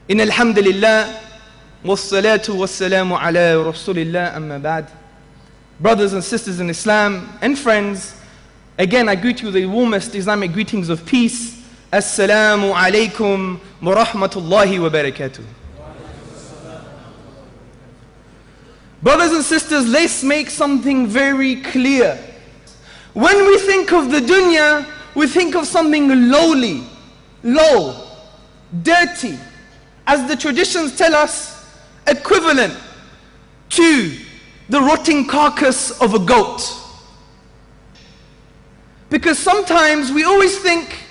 إن الحمد لله والصلاة والسلام على رسول الله أما بعد. Brothers and sisters in Islam and friends, again I greet you with the warmest Islamic greetings of peace. Assalamu alaikum wa rahmatullahi wa barakatuh. Brothers and sisters, let's make something very clear. When we think of the dunya, we think of something lowly, low, dirty, as the traditions tell us, equivalent to the rotting carcass of a goat. Because sometimes we always think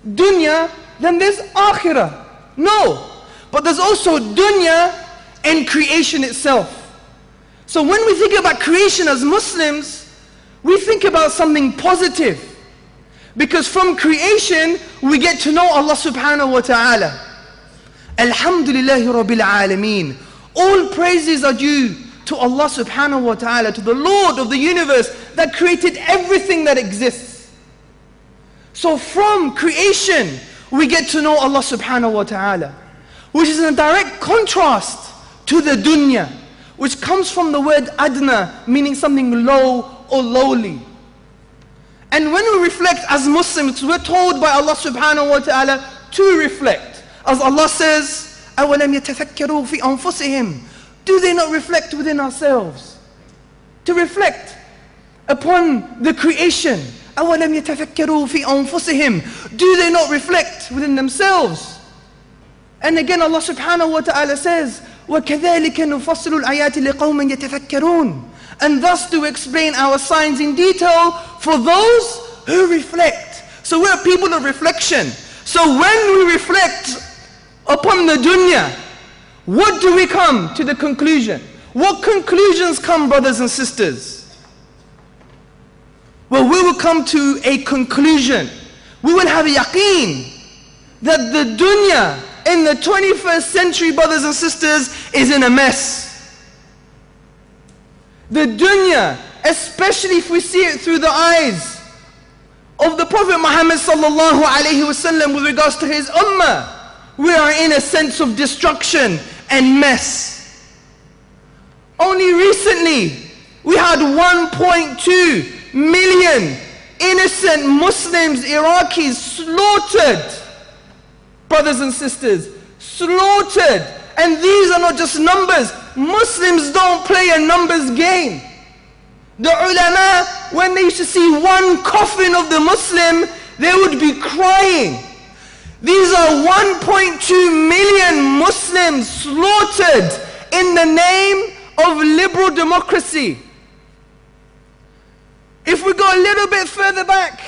dunya, then there's akhirah. No, but there's also dunya and creation itself. So when we think about creation as Muslims, we think about something positive. Because from creation, we get to know Allah subhanahu wa ta'ala. Alhamdulillahi Rabbil Alameen. All praises are due to Allah subhanahu wa ta'ala, to the Lord of the universe that created everything that exists. So from creation, we get to know Allah subhanahu wa ta'ala, which is in direct contrast to the dunya, which comes from the word adna, meaning something low or lowly. And when we reflect as Muslims, we're told by Allah subhanahu wa ta'ala to reflect. As Allah says, أَوَلَمْ يَتَفَكَّرُوا فِي أَنفُسِهِمْ. Do they not reflect within ourselves? To reflect upon the creation. أَوَلَمْ يَتَفَكَّرُوا فِي أَنفُسِهِمْ. Do they not reflect within themselves? And again Allah subhanahu wa ta'ala says, وَكَذَلِكَ نُفَصِّلُ الْآيَاتِ لِقَوْمٍ يَتَفَكَّرُونَ. And thus to explain our signs in detail for those who reflect. So we're people of reflection. So when we reflect upon the dunya, what do we come to the conclusion? What conclusions come, brothers and sisters? Well, we will come to a conclusion. We will have a yaqeen that the dunya in the 21st century, brothers and sisters, is in a mess. The dunya, especially if we see it through the eyes of the Prophet Muhammad sallallahu alaihi wasallam with regards to his ummah, we are in a sense of destruction and mess. Only recently, we had 1.2 million innocent Muslims, Iraqis, slaughtered. Brothers and sisters, slaughtered. And these are not just numbers. Muslims don't play a numbers game. The ulama, when they used to see one coffin of the Muslim, they would be crying. These are 1.2 million Muslims slaughtered in the name of liberal democracy. If we go a little bit further back,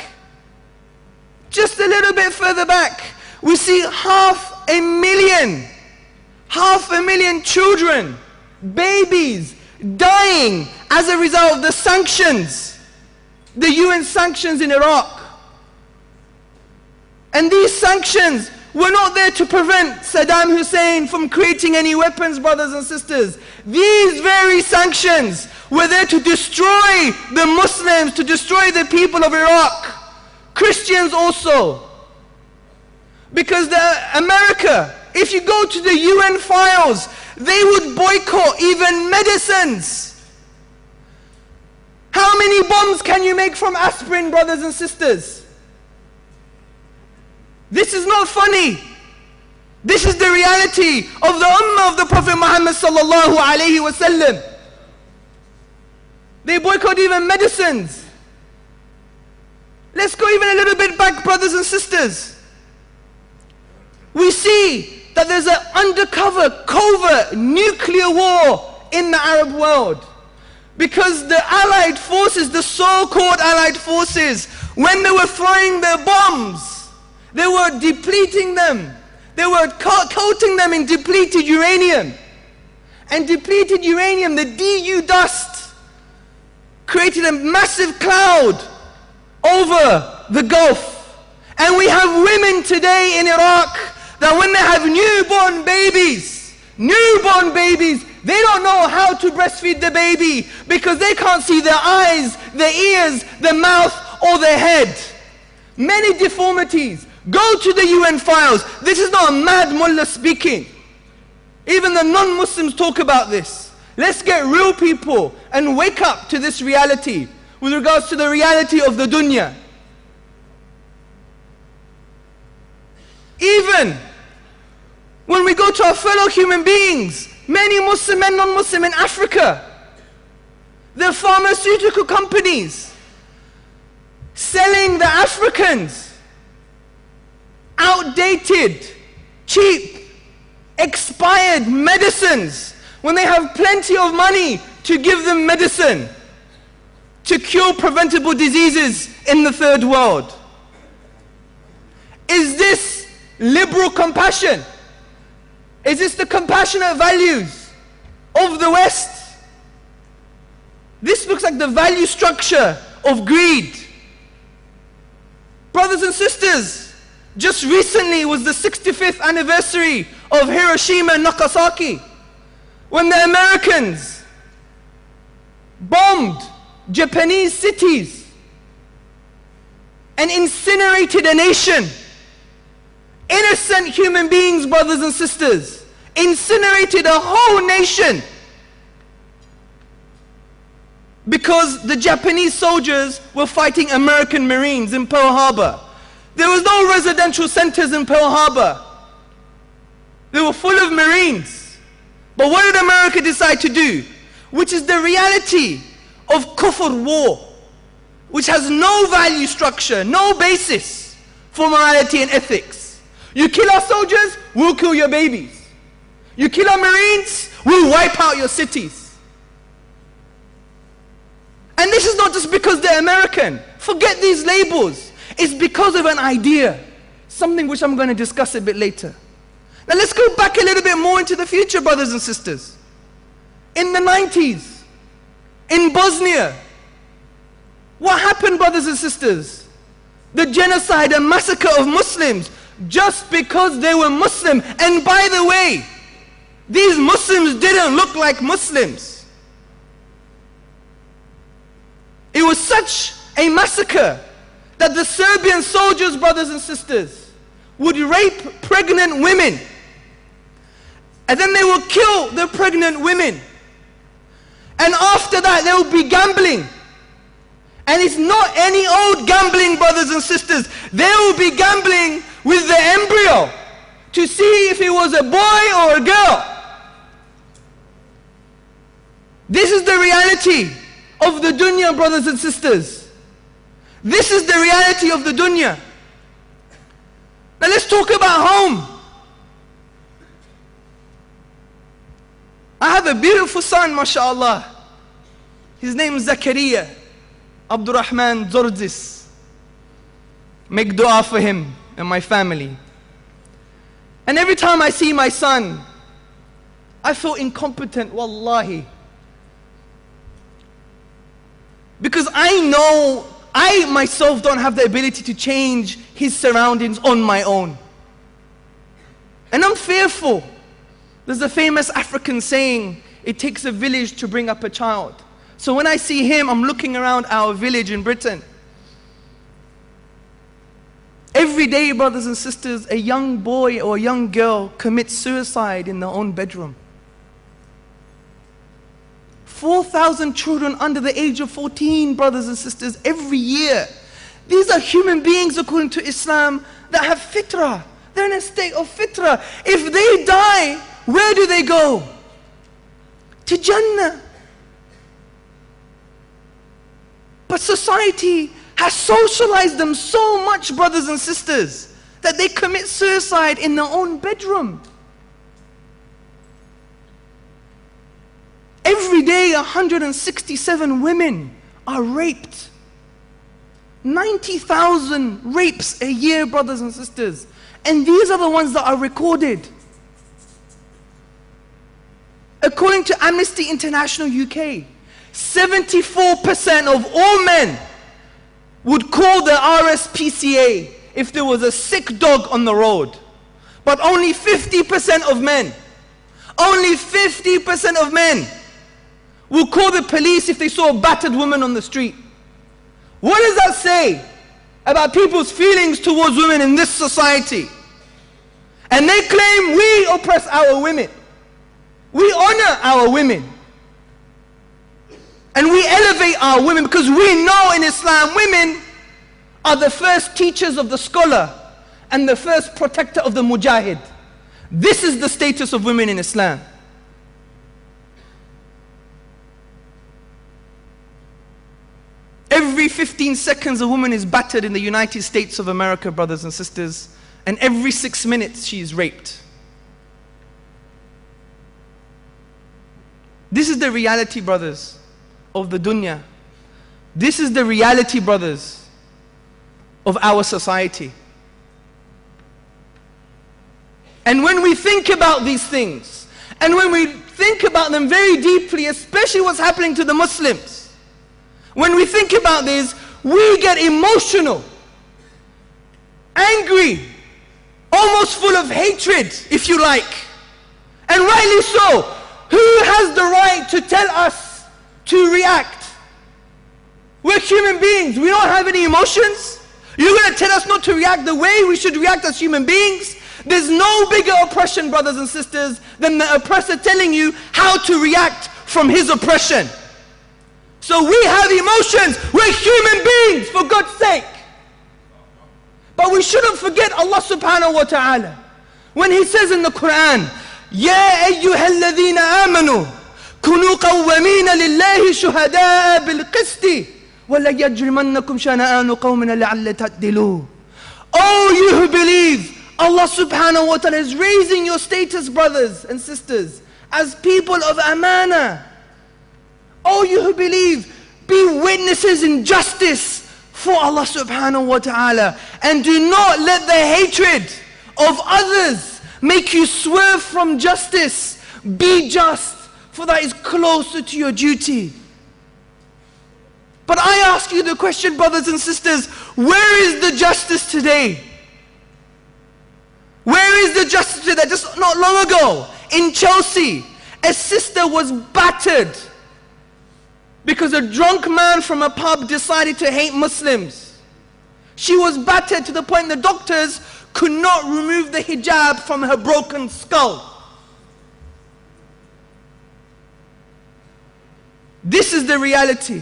just a little bit further back, we see 500,000 children, babies, dying as a result of the sanctions, the UN sanctions in Iraq. And these sanctions were not there to prevent Saddam Hussein from creating any weapons, brothers and sisters. These very sanctions were there to destroy the Muslims, to destroy the people of Iraq, Christians also. Because America, if you go to the UN files, they would boycott even medicines. How many bombs can you make from aspirin, brothers and sisters? This is not funny. This is the reality of the ummah of the Prophet Muhammad sallallahu alaihi wasallam. They boycott even medicines. Let's go even a little bit back, brothers and sisters. We see that there's an undercover, covert nuclear war in the Arab world. Because the allied forces, the so-called allied forces, when they were throwing their bombs, they were depleting them. They were coating them in depleted uranium. And depleted uranium, the DU dust, created a massive cloud over the Gulf. And we have women today in Iraq that when they have newborn babies, they don't know how to breastfeed the baby because they can't see their eyes, their ears, their mouth, or their head. Many deformities. Go to the UN files. This is not a mad mullah speaking. Even the non-Muslims talk about this. Let's get real people and wake up to this reality with regards to the reality of the dunya. Even when we go to our fellow human beings, many Muslim and non-Muslim in Africa, the pharmaceutical companies selling the Africans outdated, cheap, expired medicines when they have plenty of money to give them medicine to cure preventable diseases in the third world. Is this liberal compassion? Is this the compassionate values of the West? This looks like the value structure of greed. Brothers and sisters, just recently was the 65th anniversary of Hiroshima and Nagasaki, when the Americans bombed Japanese cities and incinerated a nation. Innocent human beings, brothers and sisters, incinerated a whole nation because the Japanese soldiers were fighting American Marines in Pearl Harbor. There was no residential centers in Pearl Harbor. They were full of Marines. But what did America decide to do? Which is the reality of kufr war, which has no value structure, no basis for morality and ethics. You kill our soldiers, we'll kill your babies. You kill our Marines, we'll wipe out your cities. And this is not just because they're American. Forget these labels. It's because of an idea, something which I'm going to discuss a bit later. Now let's go back a little bit more into the future, brothers and sisters. In the 90s, in Bosnia, what happened, brothers and sisters? The genocide and massacre of Muslims just because they were Muslim. And by the way, these Muslims didn't look like Muslims. It was such a massacre that the Serbian soldiers, brothers and sisters, would rape pregnant women. And then they would kill the pregnant women. And after that, they would be gambling. And it's not any old gambling, brothers and sisters. They will be gambling with the embryo to see if it was a boy or a girl. This is the reality of the dunya, brothers and sisters. This is the reality of the dunya. Now let's talk about home. I have a beautiful son, mashallah. His name is Zakaria Abdurrahman Tzortzis. Make dua for him and my family. And every time I see my son, I feel incompetent, wallahi. Because I know I myself don't have the ability to change his surroundings on my own. And I'm fearful. There's a famous African saying, it takes a village to bring up a child. So when I see him, I'm looking around our village in Britain. Every day, brothers and sisters, a young boy or a young girl commits suicide in their own bedroom. 4,000 children under the age of 14, brothers and sisters, every year. These are human beings, according to Islam, that have fitrah. They're in a state of fitrah. If they die, where do they go? To Jannah. But society has socialized them so much, brothers and sisters, that they commit suicide in their own bedroom. Every day, 167 women are raped. 90,000 rapes a year, brothers and sisters. And these are the ones that are recorded. According to Amnesty International UK, 74% of all men would call the RSPCA if there was a sick dog on the road. But only 50% of men, only 50% of men will call the police if they saw a battered woman on the street. What does that say about people's feelings towards women in this society? And they claim we oppress our women. We honor our women. And we elevate our women because we know in Islam women are the first teachers of the scholar and the first protector of the mujahid. This is the status of women in Islam. Every 15 seconds a woman is battered in the United States of America, brothers and sisters, and every 6 minutes she is raped. This is the reality, brothers, of the dunya. This is the reality, brothers, of our society. And when we think about these things, and when we think about them very deeply, especially what's happening to the Muslims, when we think about this, we get emotional, angry, almost full of hatred, if you like. And rightly so. Who has the right to tell us to react? We're human beings. We don't have any emotions. You're going to tell us not to react the way we should react as human beings? There's no bigger oppression, brothers and sisters, than the oppressor telling you how to react from his oppression. So we have emotions. We're human beings, for God's sake. But we shouldn't forget Allah subhanahu wa ta'ala. When He says in the Quran, يَا أَيُّهَا الَّذِينَ آمَنُوا كُنُوا قَوَّمِينَ لِلَّهِ شُهَدَاءَ بِالْقِسْطِ وَلَا يَجْرِمَنَّكُمْ شَنَآنُ قَوْمٍ لَعَلَّ تَعْدِلُوا. Oh, you who believe, Allah subhanahu wa ta'ala is raising your status, brothers and sisters, as people of amana. Oh, you who believe, be witnesses in justice for Allah subhanahu wa ta'ala. And do not let the hatred of others make you swerve from justice. Be just, for that is closer to your duty. But I ask you the question, brothers and sisters, where is the justice today? Where is the justice today? Just not long ago, in Chelsea, a sister was battered because a drunk man from a pub decided to hate Muslims. She was battered to the point the doctors could not remove the hijab from her broken skull. This is the reality.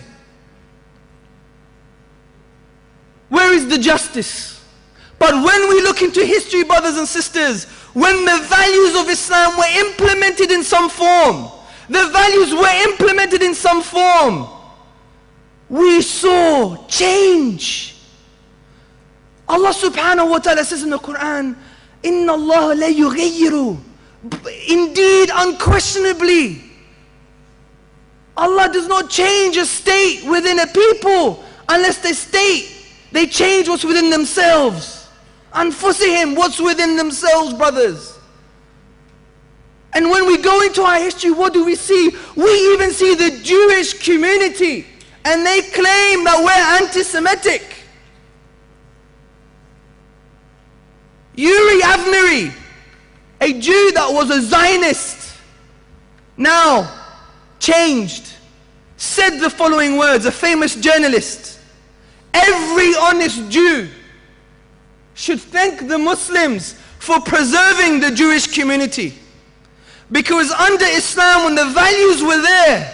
Where is the justice? But when we look into history, brothers and sisters, when the values of Islam were implemented in some form, the values were implemented in some form, we saw change. Allah subhanahu wa ta'ala says in the Quran, إِنَّ اللَّهَ لَا يُغَيِّرُ. Indeed, unquestionably, Allah does not change a state within a people unless they change what's within themselves. Anfusihim, what's within themselves, brothers. And when we go into our history, what do we see? We even see the Jewish community, and they claim that we're anti-Semitic. Yuri Avnery, a Jew that was a Zionist, now changed, said the following words, a famous journalist: every honest Jew should thank the Muslims for preserving the Jewish community. Because under Islam, when the values were there,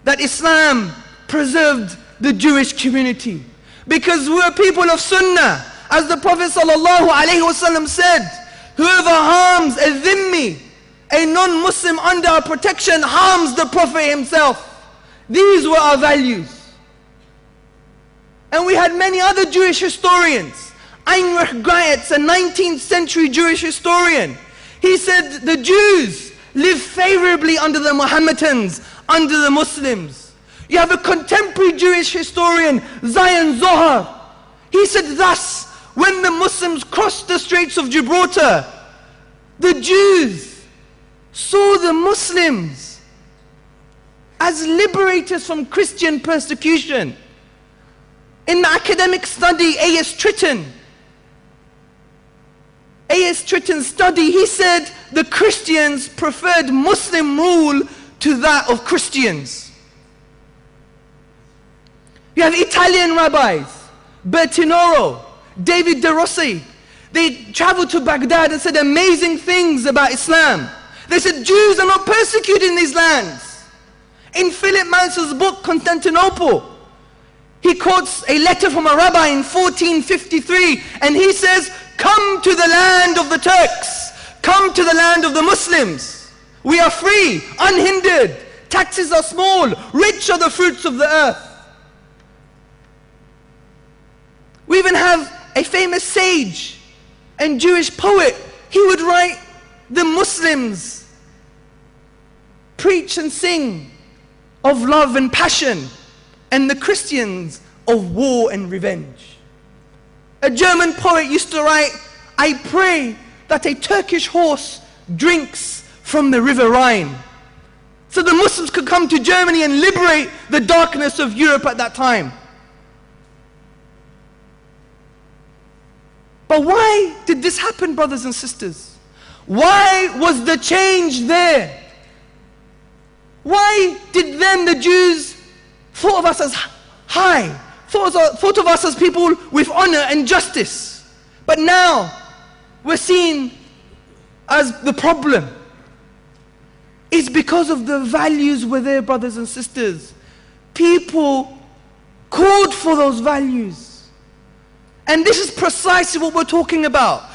that Islam preserved the Jewish community. Because we're people of Sunnah. As the Prophet ﷺ said, whoever harms a dhimmi, a non-Muslim under our protection, harms the Prophet himself. These were our values. And we had many other Jewish historians. Heinrich Graetz, a 19th century Jewish historian, he said the Jews live favorably under the Mohammedans, under the Muslims. You have a contemporary Jewish historian, Zion Zohar. He said thus, when the Muslims crossed the Straits of Gibraltar, the Jews saw the Muslims as liberators from Christian persecution. In the academic study, A.S. Tritton's study, he said the Christians preferred Muslim rule to that of Christians. You have Italian rabbis, Bertinoro, David De Rossi. They traveled to Baghdad and said amazing things about Islam. They said Jews are not persecuted in these lands. In Philip Mansell's book, Constantinople, he quotes a letter from a rabbi in 1453, and he says, come to the land of the Turks, come to the land of the Muslims. We are free, unhindered, taxes are small, rich are the fruits of the earth. We even have a famous sage and Jewish poet. He would write, the Muslims preach and sing of love and passion, and the Christians of war and revenge. A German poet used to write, I pray that a Turkish horse drinks from the river Rhine. So the Muslims could come to Germany and liberate the darkness of Europe at that time. But why did this happen, brothers and sisters? Why was the change there? Why did then the Jews thought of us as high, thought of us as people with honor and justice? But now we're seen as the problem. It's because of the values were there, brothers and sisters. People called for those values. And this is precisely what we're talking about.